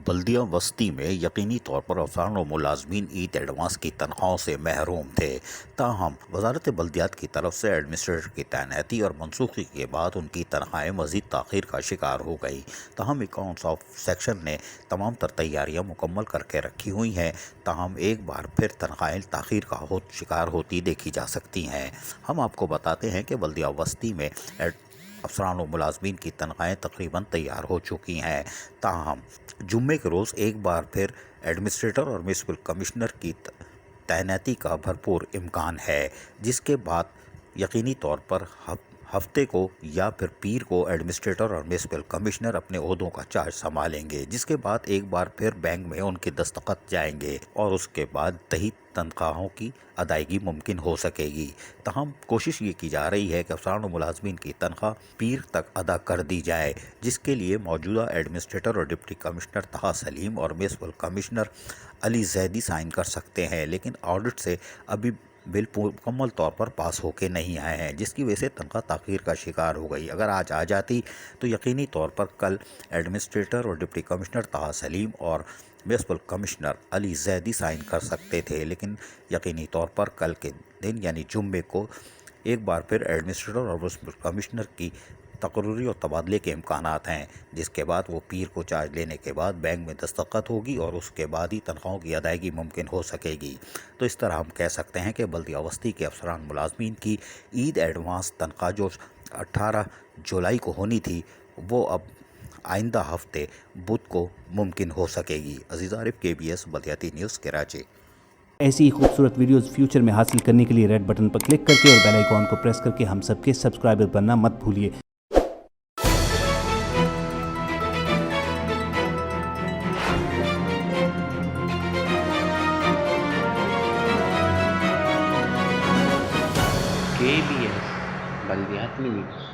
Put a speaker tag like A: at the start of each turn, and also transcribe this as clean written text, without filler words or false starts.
A: بلدیہ وسطی میں یقینی طور پر افسران و ملازمین عید ایڈوانس کی تنخواہوں سے محروم تھے، تاہم وزارت بلدیات کی طرف سے ایڈمنسٹریٹر کی تعیناتی اور منسوخی کے بعد ان کی تنخواہیں مزید تاخیر کا شکار ہو گئی۔ تاہم اکاؤنٹس آف سیکشن نے تمام تر تیاریاں مکمل کر کے رکھی ہوئی ہیں، تاہم ایک بار پھر تنخواہیں تاخیر کا شکار ہوتی دیکھی جا سکتی ہیں۔ ہم آپ کو بتاتے ہیں کہ بلدیہ وسطی میں افسران و ملازمین کی تنخواہیں تقریباً تیار ہو چکی ہیں، تاہم جمعے کے روز ایک بار پھر ایڈمنسٹریٹر اور میونسپل کمشنر کی تعیناتی کا بھرپور امکان ہے، جس کے بعد یقینی طور پر ہفتے کو یا پھر پیر کو ایڈمنسٹریٹر اور میونسپل کمشنر اپنے عہدوں کا چارج سنبھالیں گے، جس کے بعد ایک بار پھر بینک میں ان کے دستخط جائیں گے اور اس کے بعد تنخواہوں کی ادائیگی ممکن ہو سکے گی۔ تاہم کوشش یہ کی جا رہی ہے کہ افسران و ملازمین کی تنخواہ پیر تک ادا کر دی جائے، جس کے لیے موجودہ ایڈمنسٹریٹر اور ڈپٹی کمشنر طه سلیم اور میونسپل کمشنر علی زیدی سائن کر سکتے ہیں، لیکن آڈٹ سے ابھی بل مکمل طور پر پاس ہو کے نہیں آئے ہیں، جس کی وجہ سے تنخواہ تاخیر کا شکار ہو گئی۔ اگر آج آ جاتی تو یقینی طور پر کل ایڈمنسٹریٹر اور ڈپٹی کمشنر طه سلیم اور میونسپل کمشنر علی زیدی سائن کر سکتے تھے، لیکن یقینی طور پر کل کے دن یعنی جمعے کو ایک بار پھر ایڈمنسٹریٹر اور میونسپل کمشنر کی تقرری اور تبادلے کے امکانات ہیں، جس کے بعد وہ پیر کو چارج لینے کے بعد بینک میں دستخط ہوگی اور اس کے بعد ہی تنخواہوں کی ادائیگی ممکن ہو سکے گی۔ تو اس طرح ہم کہہ سکتے ہیں کہ بلدیہ وسطی کے افسران ملازمین کی عید ایڈوانس تنخواہ جو 18 جولائی کو ہونی تھی، وہ اب آئندہ ہفتے بدھ کو ممکن ہو سکے گی۔ عزیز عارف، KBS بلدیاتی نیوز، کراچی۔
B: ایسی ہی خوبصورت ویڈیوز فیوچر میں حاصل کرنے کے لیے ریڈ بٹن پر کلک کر کے اور بیل آئیکن کو پریس کر کے ہم سب کے سبسکرائبر بننا مت بھولیے۔
C: KBS بلدیاتی نیوز۔